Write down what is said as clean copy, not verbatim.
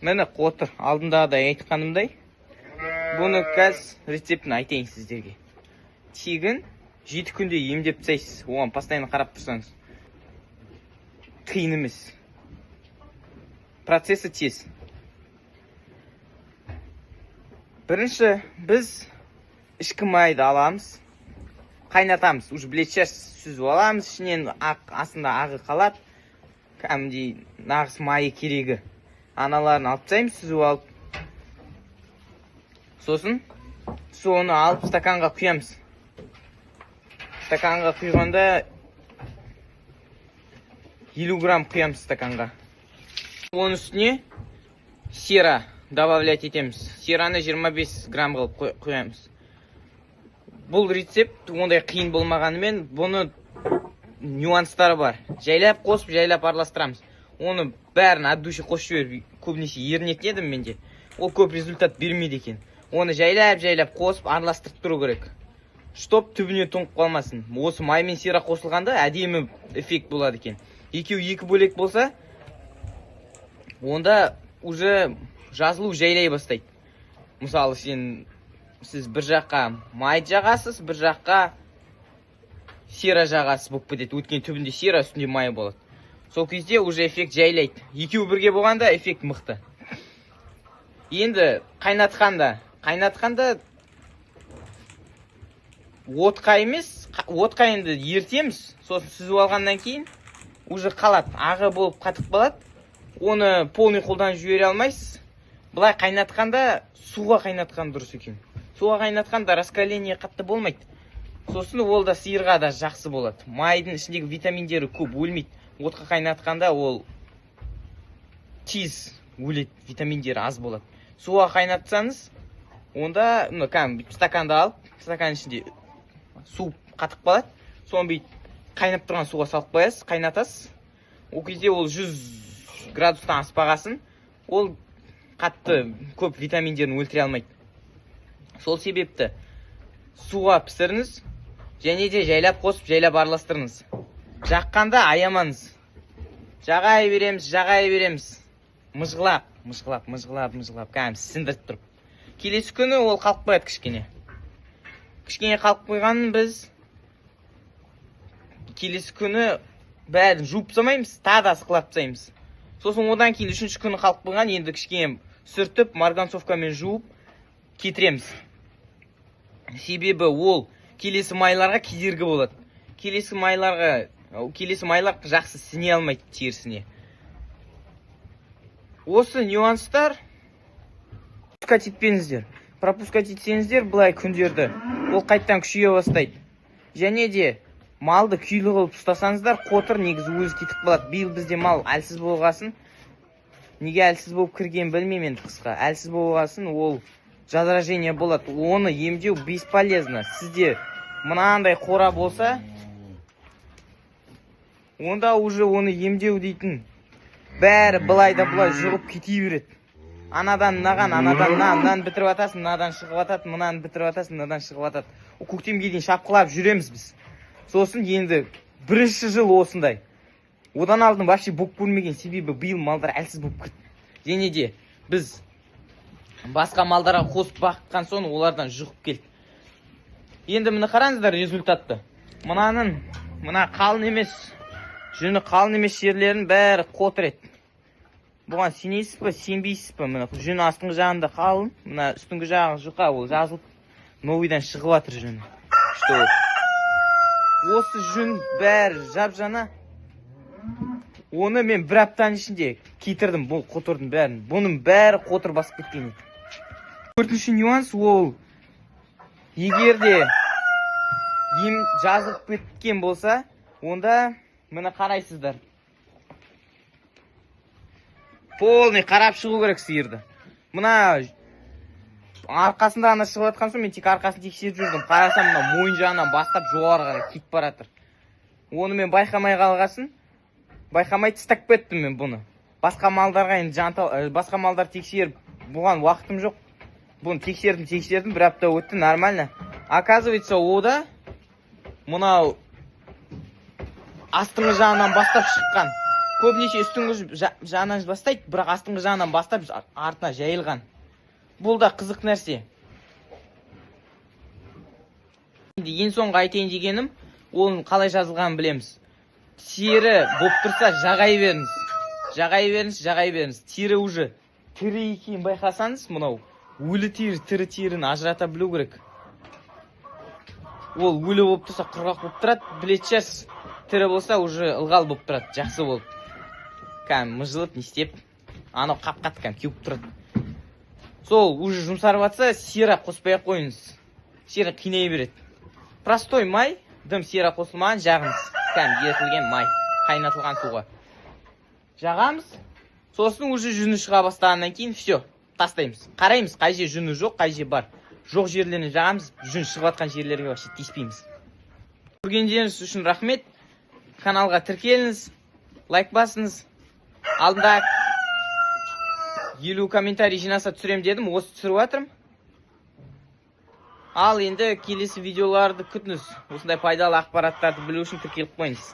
Мені қотыр алдындағыдай айтқанымдай. Бұны қазір рецептін айтайын сіздерге. Тегін 7 күнде емдеп тастайсыз. Оған постоянно қарап тұрсаңыз. Қиын емес. Процесі тез. Бірінші біз ішкі майды аламыз. Қайнатамыз. Уже білетін шығарсыз, сүзіп аламыз. Ішінен астында ағы қалады. Кәдімгідей нағыз майы керегі. Аналарын алып тастаймыз, сүзіп алып. Сосын соны алып стаканға құямыз. Стаканға құйғанда 50 грамм құямыз стаканға. Оның үстіне сера добавлять етеміз. Сераны 25 грамм қылып құямыз. Бұл рецепт ондай қиын болмағанымен, бұны нюанстары бар. Жайлап қосып, жайлап араластырамыз. Оны бәрін от-души қосып жіберіп, көбінесе ерінетін едім менде. Ол көп результат бермейді екен. Оны жайлап қосып, араластырып тұру керек. Чтоб түбіне тоңып қалмасын. Осы май мен сера қосылғанда әдемі эффект болады екен. Екеуі екі бөлек болса, онда уже жазылу жайлай бастайды. Мысалы, сіз бір жаққа май жағасыз, бір жаққа сера жағасыз болып кетеді. Өткен түбінде сера, үстінде май болады. Сол кезде уже эффект жайлайды. Екеуі бірге болғанда эффект мықты. Енді қайнатқанда отқа емес, отқа енді ертеміз. Сосын сүзіп алғаннан кейін уже қалады. Ағы болып қатып қалады. Оны полный қолдан жібере алмайсыз. Бұлай қайнатқанда суға қайнатқан дұрыс екен. Суға қайнатқанда раскаление қатты болмайды. Сосын ол да сиырға да жақсы болады. Майдың ішіндегі витаминдері көп өлмейді. Отқа қайнатқанда ол тез өледі, витаминдері аз болады. Суға қайнатсаңыз, онда стаканды алып, стакан ішінде су қатып қалады. Соны бейт қайнап тұрған суға салып қоясыз, қайнатасыз. Ол кезде ол 100 градустан аспағасын, ол қатты көп витаминдерін өлтіре алмайды. Сол себепті суға пісіріңіз, және де жайлап қосып, жайлап араластырыңыз. Жаққанда аямаңыз. Жағай береміз. Мыжғылап, кәдімгі сіндіріп тұрып. Келесі күні ол қалып қояды кішкене. Кішкене қалып қойғанын біз келесі күні бәрін жуып тастамаймыз, тағы ысқылап тастаймыз. Сосын одан кейін үшінші күні қалып қойған, енді кішкене сүртіп, марганцовкамен жуып кетіреміз. Себебі ол келесі майларға кедергі болады. Келесі майлар жақсы сіне алмайды терісіне. Осы нюанстар пропускать етпеңіздер. Пропускать етсеңіздер, бұлай күндерді ол қайттан күшейе бастайды. Және де малды күйлі қылып ұстасаңыздар, қотыр негізі өзі кетіп қалады. Биыл бізде мал әлсіз болғасын, неге әлсіз болып кірген білмеймін қысқа. Әлсіз болғасын ол жазражение болады. Оны емдеу бесполезно. Сізде мынандай қора болса, онда уже оны емдеу дейтін бәрі былай да былай жұғып кете береді. Анадан мынаны бітіріп атасың, мынадан шығып атады, мынаны бітіріп атасың, мынадан шығып атады. Көктемге дейін шапқылап жүреміз біз. Сосын енді бірінші жыл осындай. Одан алдын вообще болып көрмеген, себебі биыл малдар әлсіз болып кетті. Және де біз басқа малдарға қосып баққан соң олардан жұғып келді. Енді міне қараңыздар результатты. Мына қалын емес, жүні қалын емес жерлерін бәрі қотыр еді. Бұған сенесіз ба, сенбейсіз ба? Мына жүні астыңғы жағында қалын, мына үстіңгі жағы жұқа, ол жазылып, новыйдан шығып жатыр жүні. Осы жүн бәрі жап-жана. Оны мен бір аптаның ішінде кетірдім, бұл қотырдың бәрін. Бұның бәрі қотыр басып кеткен. Төртінші нюанс ол, егерде ем жазылып кеткен болса, онда мені қарайсыздар. Полный қарап шығу керек сиырды. Мына арқасында ана шығып жатқан соң, мен тек арқасын тексеріп жүрдім. Қарасам, мына мойын жағынан бастап жоғары қарай кетіп баратыр. Оны мен байқамай қалғасын, байқамай тастап кеттім мен бұны. Басқа малдар тексеріп, бұған уақытым жоқ. Бұны тексердім, бір апта өтті, нормально. Оказывается, ода мынау астыңғы жағынан бастап шыққан. көбінесе үстіңгі жағынан бастайды, бірақ астыңғы жағынан бастап артына жайылған. Бұл да қызық нәрсе. Енді ең соңғы айтайын дегенім, оның қалай жазылғанын білеміз. Тері болып тұрса жағай беріңіз. Жағай беріңіз. Тері уже тірі екенін байқасаңыз, мынау өлі тері, тірі теріні ажырата білу керек. Ол өлі болып тұрса құрғақ болып тұрады, білетін шығарсыз. Тірі болса уже ылғал болып тұрады, жақсы болып. Кәм мұжылып, не істеп, анау қап-қатты кәм кеуіп тұрады. Сол уже жұмсарып атса, сера қоспай қойыңыз. Сера қинай береді. Простой май, дым сера қосылмаған жағыңыз. Кәм ерітілген май, қайнатылған суға. Жағамыз, сосын уже жүні шыға бастағаннан кейін все, тастаймыз. Қараймыз, қай жер жүні жоқ, қай жер бар. Жоқ жерлеріне жағамыз, жүн шығып атқан жерлерге вообще тиіспейміз. Көргендеріңіз үшін рахмет. Каналға тіркеліңіз, лайк басыңыз. Алдында 50 комментарий жинаса түсірем дедім, осы түсіріп жатырмын. Ал енді келесі видеоларды күтіңіз. Осындай пайдалы ақпараттарды білу үшін тіркеліп қойыңыз.